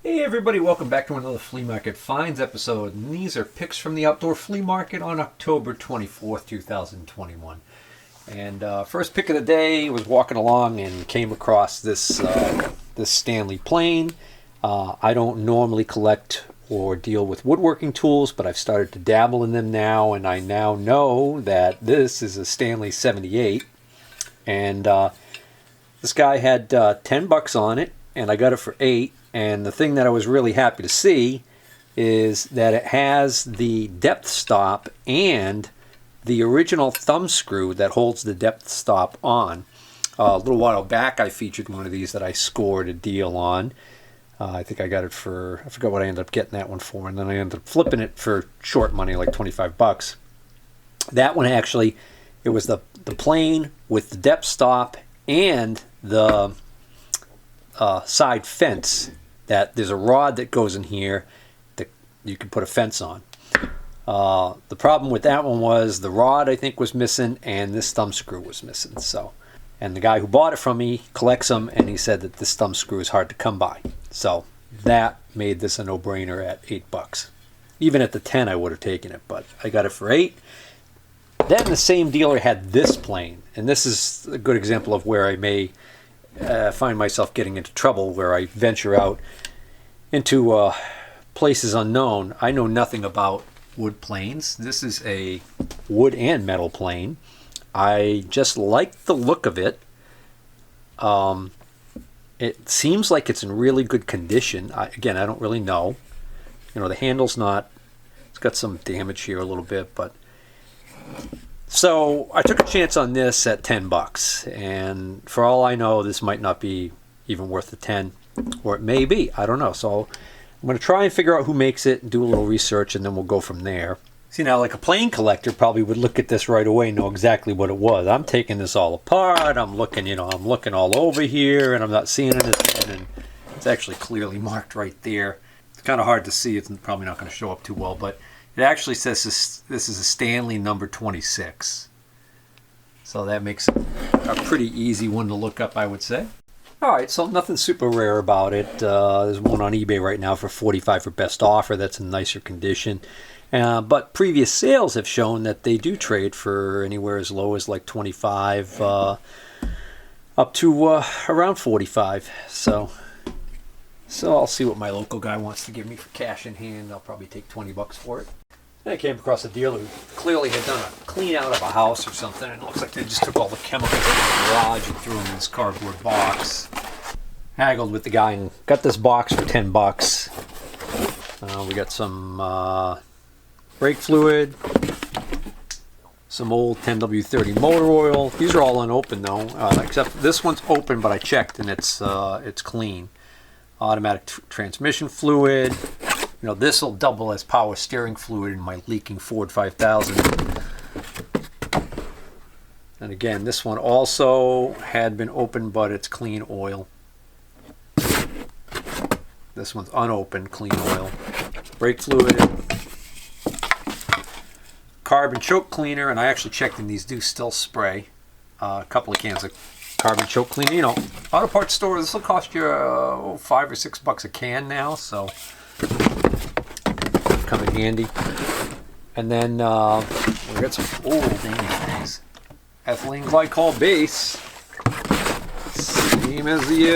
Hey everybody, welcome back to another Flea Market Finds episode. And these are picks from the outdoor flea market on October 24th, 2021. And first pick of the day, was walking along and came across this Stanley plane. I don't normally collect or deal with woodworking tools, but I've started to dabble in them now, and I now know that this is a Stanley 78. And this guy had $10 on it, and I got it for $8. And the thing that I was really happy to see is that it has the depth stop and the original thumb screw that holds the depth stop on. A little while back I featured one of these that I scored a deal on. I think I got it for, I forgot what I ended up getting that one for, and then I ended up flipping it for short money, like $25. That one actually, it was the plane with the depth stop and the side fence. That there's a rod that goes in here that you can put a fence on. The problem with that one was the rod, I think, was missing, and this thumb screw was missing. So, and the guy who bought it from me collects them, and he said that this thumb screw is hard to come by. So that made this a no-brainer at $8. Even at the 10, I would have taken it, but I got it for $8. Then the same dealer had this plane, and this is a good example of where I may find myself getting into trouble, where I venture out into places unknown. I know nothing about wood planes. This is a wood and metal plane. I just like the look of it. It seems like it's in really good condition. Again, I don't really know. You know, the handle's not, it's got some damage here a little bit, but so I took a chance on this at $10, and for all I know, this might not be even worth the 10, or it may be. I don't know. So I'm going to try and figure out who makes it and do a little research, and then we'll go from there. See, now, like a plane collector probably would look at this right away and know exactly what it was. I'm taking this all apart. I'm looking, I'm looking all over here, and I'm not seeing anything, and it's actually clearly marked right there. It's kind of hard to see. It's probably not going to show up too well, but it actually says this is a Stanley number 26. So that makes it a pretty easy one to look up, I would say. Alright, so nothing super rare about it. There's one on eBay right now for $45 for best offer. That's in nicer condition. But previous sales have shown that they do trade for anywhere as low as like $25 up to around $45. So I'll see what my local guy wants to give me for cash in hand. I'll probably take $20 for it. And I came across a dealer who clearly had done a clean out of a house or something, and it looks like they just took all the chemicals out of the garage and threw them in this cardboard box. Haggled with the guy and got this box for $10. We got some brake fluid, some old 10W30 motor oil. These are all unopened though, except this one's open, but I checked and it's clean. Automatic transmission fluid. This will double as power steering fluid in my leaking Ford 5000. And again, this one also had been opened, but it's clean oil. This one's unopened, clean oil. Brake fluid. Carbon choke cleaner, and I actually checked, and these do still spray. A couple of cans of carbon choke cleaner. Auto parts store, this will cost you $5 or $6 a can now, so come in handy. And then we got some old Danish things. Ethylene glycol base, same as the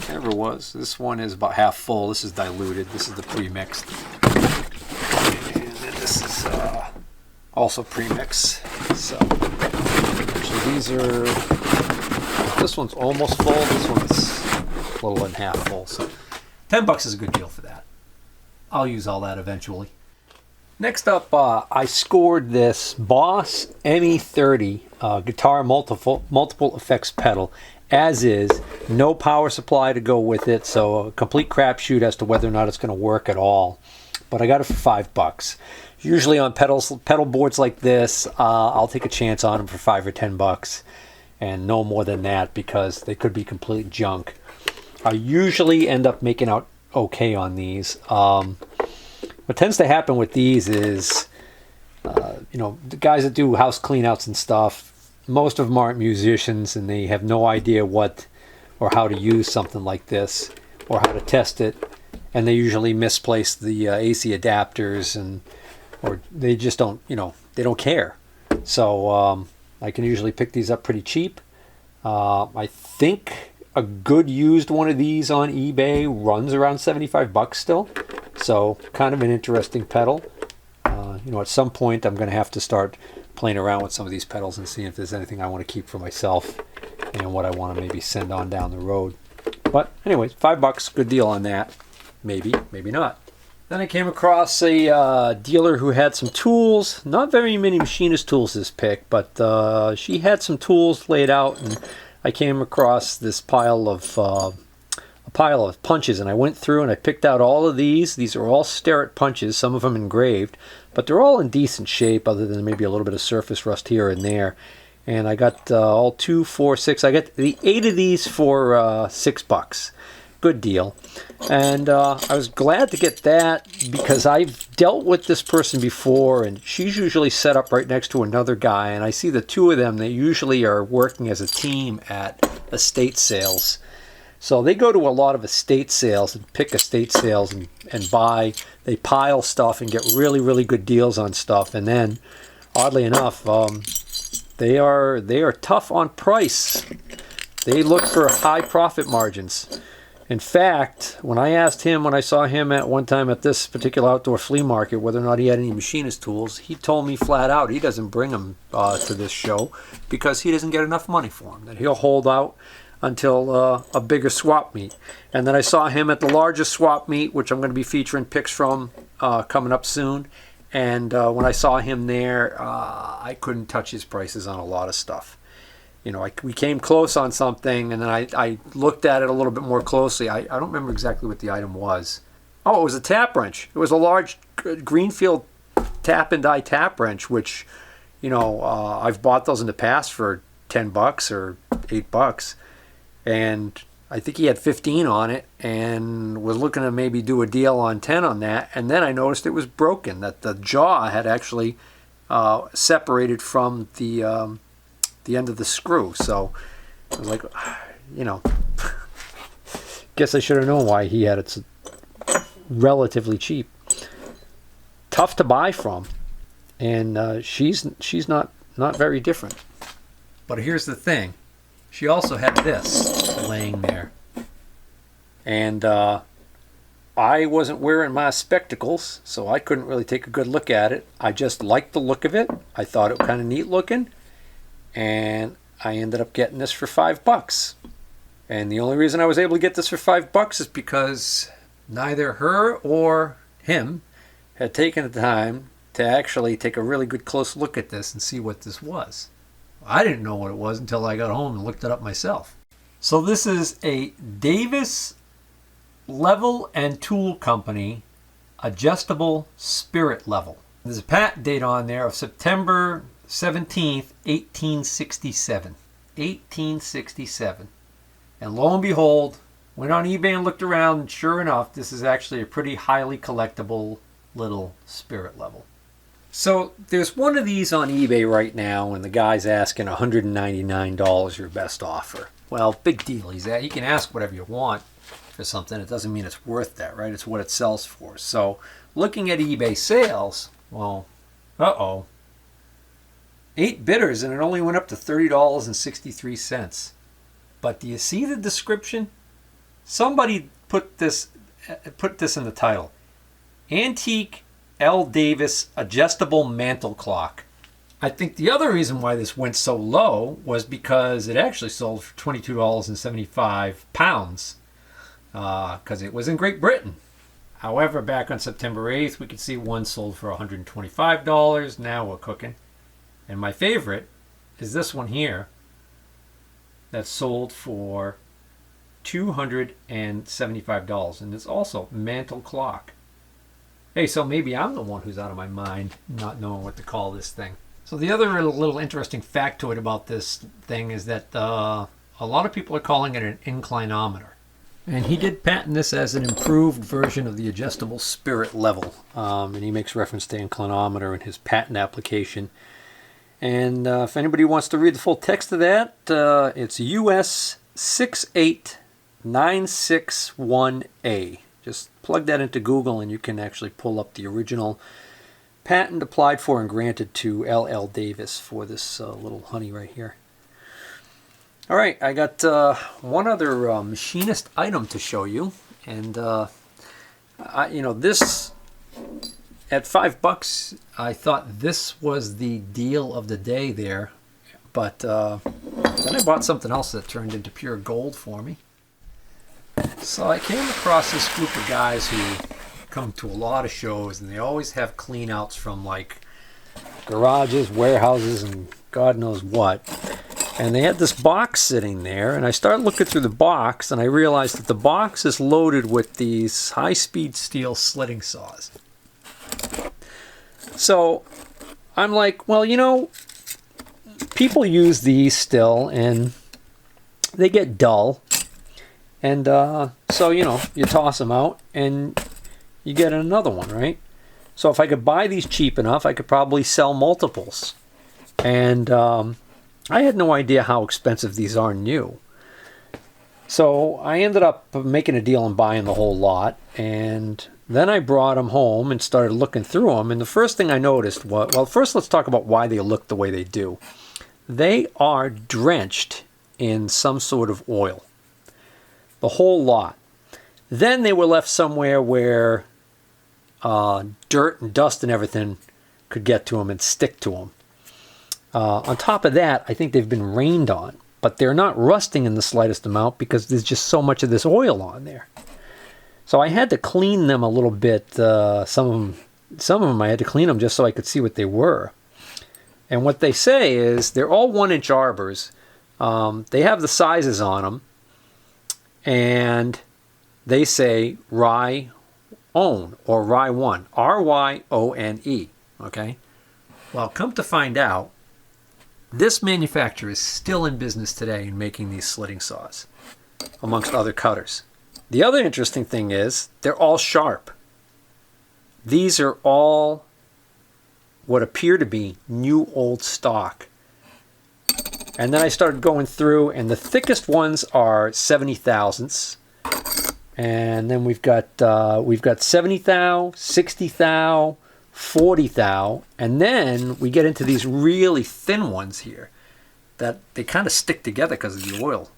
ever was. This one is about half full. This is diluted. This is the pre-mixed, and then this is also pre-mixed. So actually, these are. This one's almost full. This one's a little than half full. So $10 is a good deal for that. I'll use all that eventually. Next up, I scored this Boss ME30 guitar multiple effects pedal, as is. No power supply to go with it, so a complete crapshoot as to whether or not it's going to work at all. But I got it for $5. Usually on pedal boards like this, I'll take a chance on them for $5 or $10, and no more than that because they could be complete junk. I usually end up making out okay on these. What tends to happen with these is, the guys that do house cleanouts and stuff, most of them aren't musicians, and they have no idea what or how to use something like this or how to test it. and they usually misplace the AC adapters, or they just don't, they don't care. So I can usually pick these up pretty cheap. I think a good used one of these on eBay runs around $75 still. So kind of an interesting pedal. At some point I'm going to have to start playing around with some of these pedals and see if there's anything I want to keep for myself and what I want to maybe send on down the road. But anyways, $5, good deal on that. Maybe, maybe not. Then I came across a dealer who had some tools. Not very many machinist tools this pick, but she had some tools laid out, and I came across this pile of punches, and I went through and I picked out all of these. These are all Sterrett punches, some of them engraved, but they're all in decent shape other than maybe a little bit of surface rust here and there. And I got all 2, 4, 6. I got the 8 of these for $6. Good deal. And I was glad to get that because I've dealt with this person before, and she's usually set up right next to another guy, and I see the two of them. They usually are working as a team at estate sales. So they go to a lot of estate sales and pick estate sales and buy. They pile stuff and get really, really good deals on stuff. And then, oddly enough, they are tough on price. They look for high profit margins. In fact, when I asked him, when I saw him at one time at this particular outdoor flea market, whether or not he had any machinist tools, he told me flat out he doesn't bring them to this show because he doesn't get enough money for them. That he'll hold out until a bigger swap meet. And then I saw him at the largest swap meet, which I'm going to be featuring pics from coming up soon. And when I saw him there, I couldn't touch his prices on a lot of stuff. We came close on something, and then I looked at it a little bit more closely. I don't remember exactly what the item was. Oh, it was a tap wrench. It was a large Greenfield tap and die tap wrench, which, I've bought those in the past for $10 or $8. And I think he had 15 on it and was looking to maybe do a deal on 10 on that. And then I noticed it was broken, that the jaw had actually separated from the end of the screw. So I was like, guess I should have known why he had it so relatively cheap. Tough to buy from. And she's not very different. But here's the thing. She also had this laying there. And I wasn't wearing my spectacles, so I couldn't really take a good look at it. I just liked the look of it. I thought it was kind of neat looking. And I ended up getting this for $5. And the only reason I was able to get this for $5 is because neither her or him had taken the time to actually take a really good close look at this and see what this was. I didn't know what it was until I got home and looked it up myself. So this is a Davis Level and Tool Company adjustable spirit level. There's a patent date on there of September 17th, 1867. 1867. And lo and behold, went on eBay and looked around, and sure enough, this is actually a pretty highly collectible little spirit level. So there's one of these on eBay right now, and the guy's asking $199 your best offer. Well, big deal. He can ask whatever you want for something. It doesn't mean it's worth that, right? It's what it sells for. So looking at eBay sales, well, 8 bidders, and it only went up to $30.63. But do you see the description? Somebody put this in the title. Antique L. Davis adjustable mantle clock. I think the other reason why this went so low was because it actually sold for $22.75 because it was in Great Britain. However, back on September 8th, we could see one sold for $125. Now we're cooking. And my favorite is this one here that sold for $275. And it's also mantle clock. Hey, so maybe I'm the one who's out of my mind not knowing what to call this thing. So the other little interesting factoid about this thing is that a lot of people are calling it an inclinometer. And he did patent this as an improved version of the adjustable spirit level. And he makes reference to inclinometer in his patent application. And if anybody wants to read the full text of that, it's US 68961A. Just plug that into Google and you can actually pull up the original patent applied for and granted to L.L. Davis for this little honey right here. All right, I got one other machinist item to show you, and this at $5, I thought this was the deal of the day there, but then I bought something else that turned into pure gold for me. So I came across this group of guys who come to a lot of shows, and they always have clean outs from like garages, warehouses, and God knows what. And they had this box sitting there, and I started looking through the box, and I realized that the box is loaded with these high-speed steel slitting saws. So I'm like, well, people use these still, and they get dull. And so, you toss them out, and you get another one, right? So if I could buy these cheap enough, I could probably sell multiples. And I had no idea how expensive these are new. So I ended up making a deal and buying the whole lot. And then I brought them home and started looking through them. And the first thing I noticed was, well, first let's talk about why they look the way they do. They are drenched in some sort of oil. The whole lot. Then they were left somewhere where dirt and dust and everything could get to them and stick to them. On top of that, I think they've been rained on, but they're not rusting in the slightest amount because there's just so much of this oil on there. So I had to clean them a little bit. Some of them I had to clean them just so I could see what they were. And what they say is they're all 1-inch arbors. They have the sizes on them, and they say Rye Own or Rye One, R-Y-O-N-E. Okay. Well, come to find out, this manufacturer is still in business today in making these slitting saws, amongst other cutters. The other interesting thing is they're all sharp. These are all what appear to be new old stock. And then I started going through, and the thickest ones are 70 thousandths. And then we've got 70 thou, 60 thou, 40 thou, and then we get into these really thin ones here that they kind of stick together because of the oil.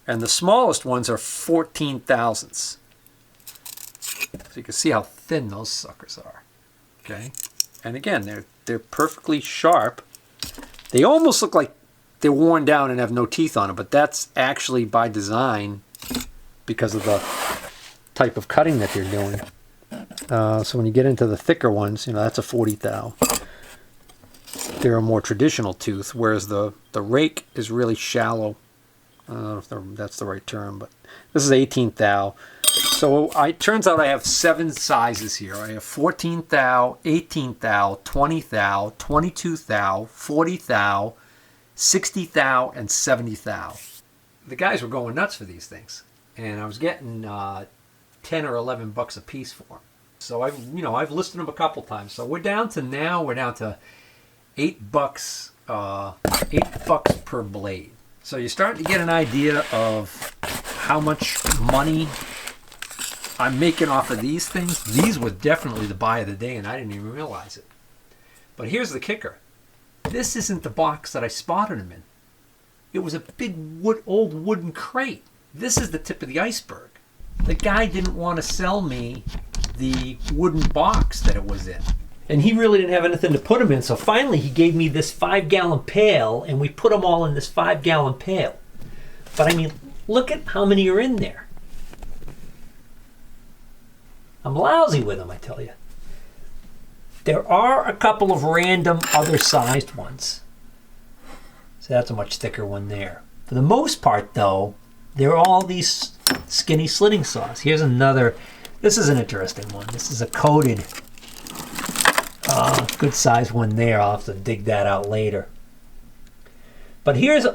And the smallest ones are 14 thousandths. So you can see how thin those suckers are. Okay, and again, they're perfectly sharp. They almost look like they're worn down and have no teeth on them, but that's actually by design because of the type of cutting that they're doing. So when you get into the thicker ones, that's a 40 thou. They're a more traditional tooth, whereas the rake is really shallow. I don't know if that's the right term, but this is 18 thou. So it turns out I have 7 sizes here. I have 14 thou, 18 thou, 20 thou, 22 thou, 40 thou, 60 thou, and 70 thou. The guys were going nuts for these things, and I was getting 10 or 11 bucks a piece for them. So I've listed them a couple times. So we're down to $8 $8 per blade. So you're starting to get an idea of how much money I'm making off of these things. These were definitely the buy of the day, and I didn't even realize it. But here's the kicker. This isn't the box that I spotted them in. It was a big old wooden crate. This is the tip of the iceberg. The guy didn't want to sell me the wooden box that it was in. And he really didn't have anything to put them in, so finally he gave me this 5-gallon pail, and we put them all in this 5-gallon pail. But I mean, look at how many are in there. I'm lousy with them, I tell you. There are a couple of random other sized ones. So that's a much thicker one there. For the most part, though, they're all these skinny slitting saws. Here's another. This is an interesting one. This is a coated, good sized one there. I'll have to dig that out later. But here's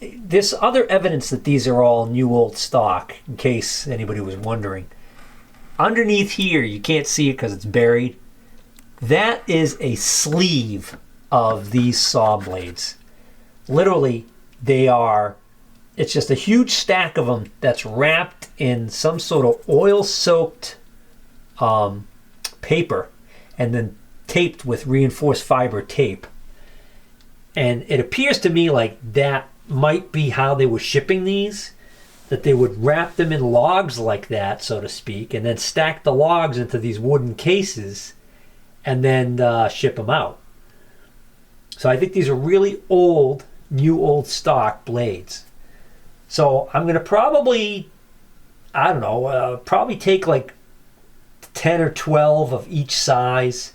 this other evidence that these are all new old stock, in case anybody was wondering. Underneath here, you can't see it because it's buried. That is a sleeve of these saw blades. Literally, they are it's just a huge stack of them that's wrapped in some sort of oil-soaked paper and then taped with reinforced fiber tape. And it appears to me like that might be how they were shipping these, that they would wrap them in logs like that, so to speak, and then stack the logs into these wooden cases and then ship them out. So I think these are really old, new old stock blades. So I'm going to probably, I don't know, probably take like 10 or 12 of each size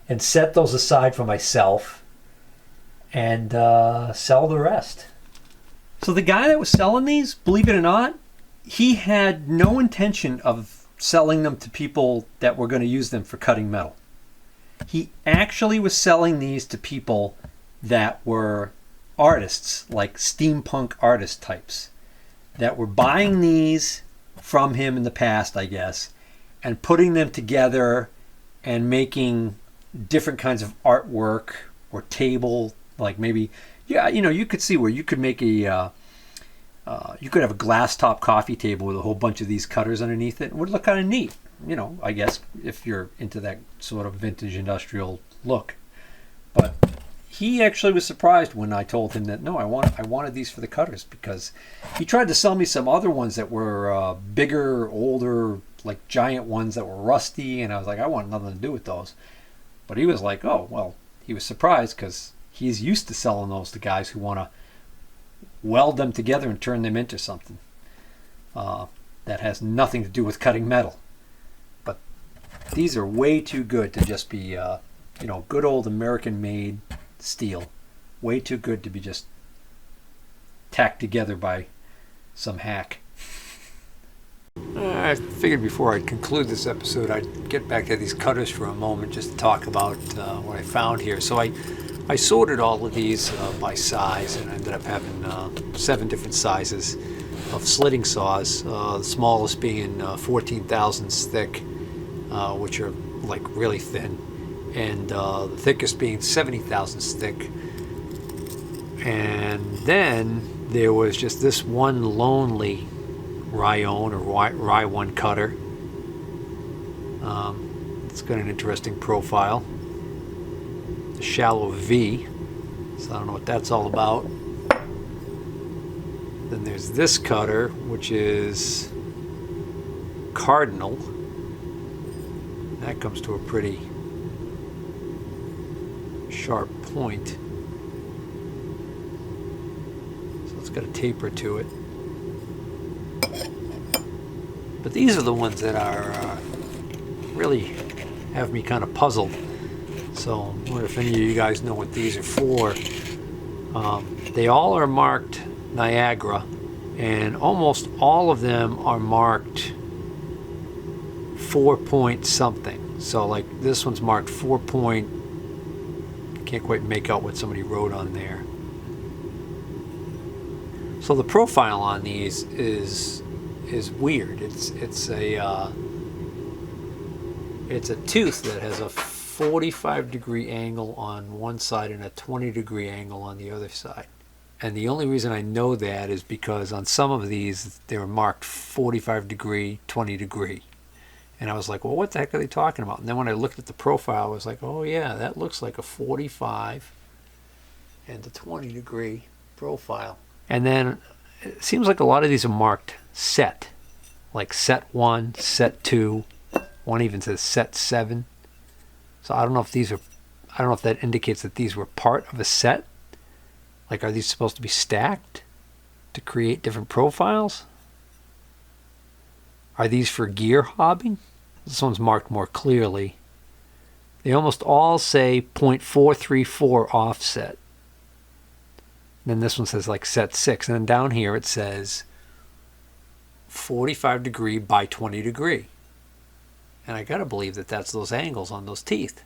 and set those aside for myself and sell the rest. So the guy that was selling these, believe it or not, he had no intention of selling them to people that were going to use them for cutting metal. He actually was selling these to people that were artists, like steampunk artist types, that were buying these from him in the past, I guess, and putting them together and making different kinds of artwork or table, like maybe, yeah, you know, you could see where you could make a, you could have a glass top coffee table with a whole bunch of these cutters underneath it. It would look kind of neat, you know, I guess, if you're into that sort of vintage industrial look. But he actually was surprised when I told him that, no, I wanted these for the cutters, because he tried to sell me some other ones that were bigger, older, like giant ones that were rusty, and I was like, I want nothing to do with those. But he was like, oh, well, he was surprised because he's used to selling those to guys who want to weld them together and turn them into something that has nothing to do with cutting metal. But these are way too good to just be, you know, good old American-made steel. Way too good to be just tacked together by some hack. I figured before I'd conclude this episode, I'd get back to these cutters for a moment just to talk about what I found here. So I sorted all of these by size, and I ended up having 7 different sizes of slitting saws, the smallest being 14 thousandths thick, which are like really thin, and the thickest being 70 thousandths thick. And then there was just this one lonely Ryon or Rye1 cutter. It's got an interesting profile. A shallow V, so I don't know what that's all about. Then there's this cutter, which is Cardinal. That comes to a pretty sharp point. So it's got a taper to it. But these are the ones that are really have me kind of puzzled. So I wonder if any of you guys know what these are for. They all are marked Niagara, and almost all of them are marked 4 point something. So like this one's marked 4 point, can't quite make out what somebody wrote on there. So the profile on these is weird. It's a tooth that has a 45-degree angle on one side and a 20-degree angle on the other side. And the only reason I know that is because on some of these they were marked 45-degree, 20-degree. And I was like, well, what the heck are they talking about? And then when I looked at the profile, I was like, oh yeah, that looks like a 45 and a 20-degree profile. And then it seems like a lot of these are marked set, like set 1, set 2, one even says set 7. So I don't know if these are, I don't know if that indicates that these were part of a set. Like, are these supposed to be stacked to create different profiles? Are these for gear hobbing? This one's marked more clearly. They almost all say .434 offset. Then this one says like set 6. And then down here it says 45 degree by 20 degree. And I gotta believe that that's those angles on those teeth.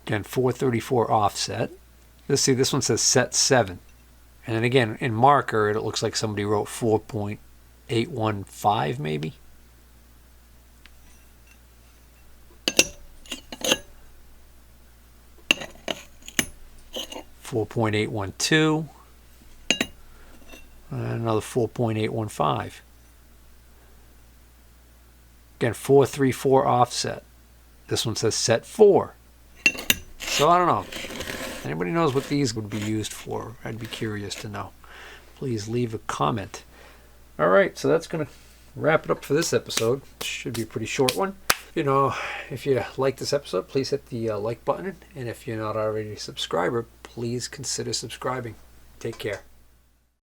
Again, 434 offset. Let's see, this one says set 7. And then again, in marker, it looks like somebody wrote 4.815 maybe. 4.812. And another 4.815. Again, 434 offset. This one says set 4. So I don't know. Anybody knows what these would be used for? I'd be curious to know. Please leave a comment. All right, so that's going to wrap it up for this episode. Should be a pretty short one. If you like this episode, please hit the like button. And if you're not already a subscriber, please consider subscribing. Take care.